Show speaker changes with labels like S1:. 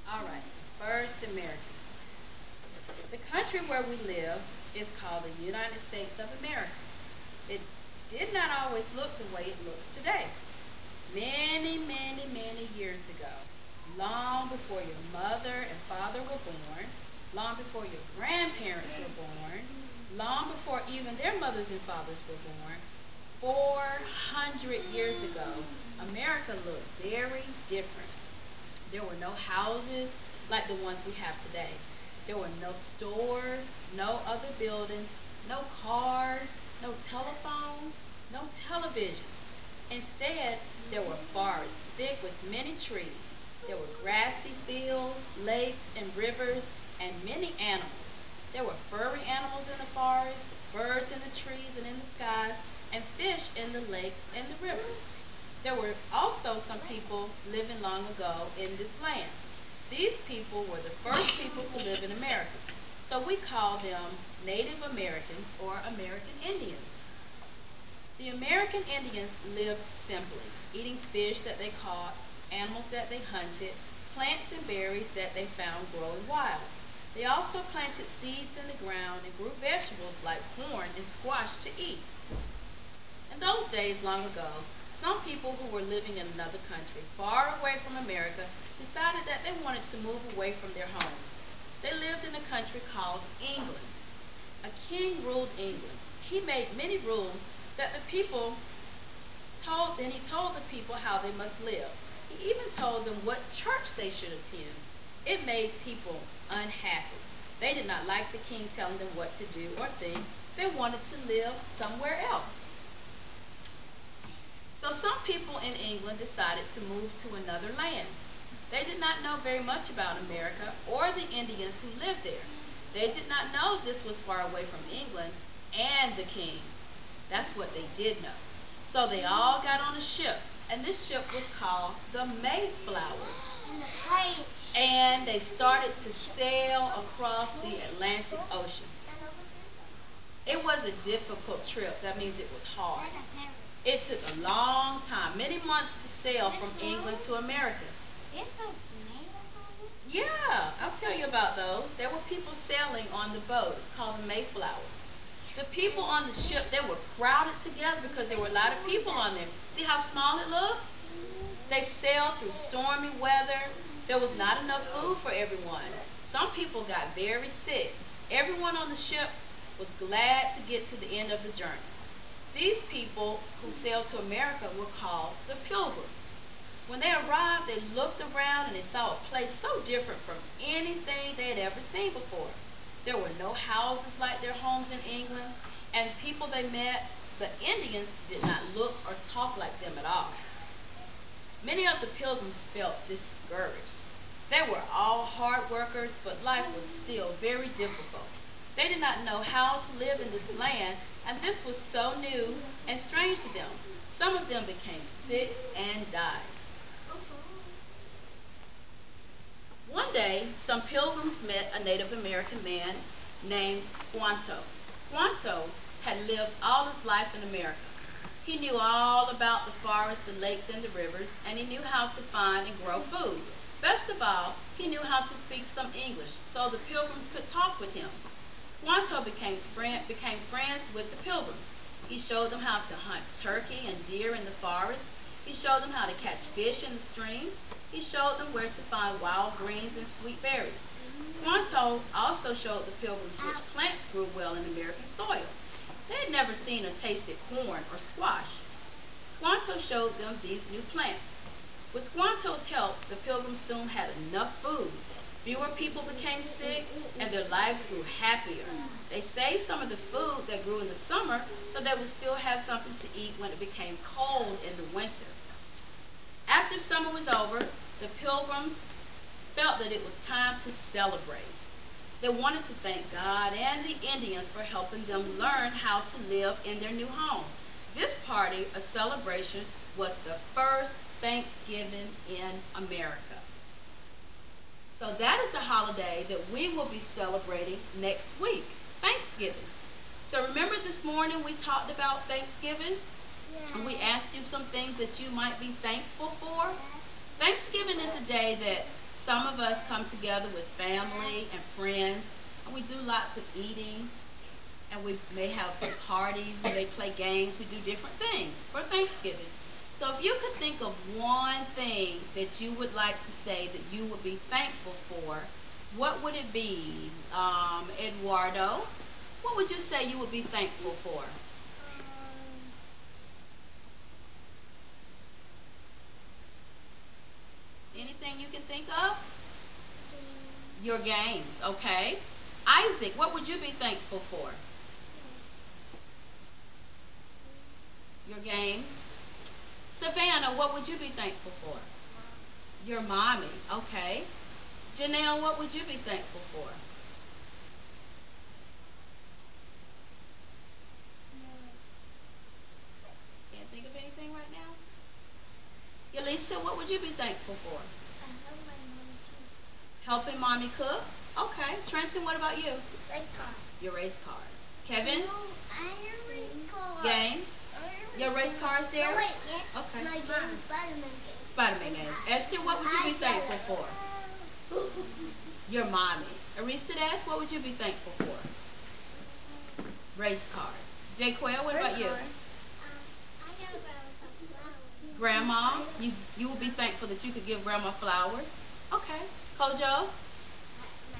S1: All right, first American. The country where we live is called the United States of America. It did not always look the way it looks today. Many, many, many years ago, long before your mother and father were born, long before your grandparents were born, long before even their mothers and fathers were born, 400 years ago, America looked very different. There were no houses like the ones we have today. There were no stores, no other buildings, no cars, no telephones, no television. Instead, there were forests thick with many trees. There were grassy fields, lakes, and rivers, and many animals. There were furry animals in the forest, birds in the trees and in the skies, and fish in the lakes and the rivers. There were also some people living long ago in this land. These people were the first people to live in America, so we call them Native Americans or American Indians. The American Indians lived simply, eating fish that they caught, animals that they hunted, plants and berries that they found growing wild. They also planted seeds in the ground and grew vegetables like corn and squash to eat. In those days long ago, some people who were living in another country, far away from America, decided that they wanted to move away from their homes. They lived in a country called England. A king ruled England. He made many rules that the people told, and he told the people how they must live. He even told them what church they should attend. It made people unhappy. They did not like the king telling them what to do or think. They wanted to live somewhere else. So some people in England decided to move to another land. They did not know very much about America or the Indians who lived there. They did not know this was far away from England and the king. That's what they did know. So they all got on a ship, and this ship was called the Mayflower. And they started to sail across the Atlantic Ocean. It was a difficult trip. That means it was hard. It took a long time, many months to sail from England to America. Yeah, I'll tell you about those. There were people sailing on the boat called the Mayflower. The people on the ship, they were crowded together because there were a lot of people on there. See how small it looked? They sailed through stormy weather. There was not enough food for everyone. Some people got very sick. Everyone on the ship was glad to get to the end of the journey. These people who sailed to America were called the Pilgrims. When they arrived, they looked around and they saw a place so different from anything they had ever seen before. There were no houses like their homes in England, and people they met, the Indians, did not look or talk like them at all. Many of the Pilgrims felt discouraged. They were all hard workers, but life was still very difficult. They did not know how to live in this land, and this was so new and strange to them. Some of them became sick and died. One day, some pilgrims met a Native American man named Squanto. Squanto had lived all his life in America. He knew all about the forests, the lakes, and the rivers, and he knew how to find and grow food. Best of all, he knew how to speak some English, so the pilgrims could talk with him. Squanto became friends with the pilgrims. He showed them how to hunt turkey and deer in the forest. He showed them how to catch fish in the streams. He showed them where to find wild greens and sweet berries. Squanto also showed the pilgrims which plants grew well in American soil. They had never seen or tasted corn or squash. Squanto showed them these new plants. With Squanto's help, the pilgrims soon had enough food. Fewer people became sick, and their lives grew happier. They saved some of the food that grew in the summer so they would still have something to eat when it became cold in the winter. After summer was over, the pilgrims felt that it was time to celebrate. They wanted to thank God and the Indians for helping them learn how to live in their new home. This party, a celebration, was the first Thanksgiving in America. So that is the holiday that we will be celebrating next week, Thanksgiving. So remember this morning we talked about Thanksgiving? Yeah. And we asked you some things that you might be thankful for. Thanksgiving is a day that some of us come together with family and friends, and we do lots of eating, and we may have parties, we may play games, we do different things for Thanksgiving. So if you could think of one thing that you would like to say that you would be thankful for, what would it be? Eduardo, what would you say you would be thankful for? Anything you can think of? Your games, okay. Isaac, what would you be thankful for? Your games. Savannah, what would you be thankful for? Your mommy, okay. Janelle, what would you be thankful for? Can't think of anything right now? Yalisa, what would you be thankful for? Helping mommy cook? Okay. Trenton, what about you?
S2: Race car.
S1: Your race cars. Kevin?
S2: No, I have a race car.
S1: Games? Your race cars there?
S2: No, wait, yes.
S1: Okay.
S2: My game is Spider-Man game.
S1: Spider-Man games. Esther, what would you be thankful for? Your mommy. Aristide, what would you be thankful for? Race cars. Jaquel, what about you?
S2: I got about flowers.
S1: Grandma, you will be thankful that you could give grandma flowers. Okay. Kojo?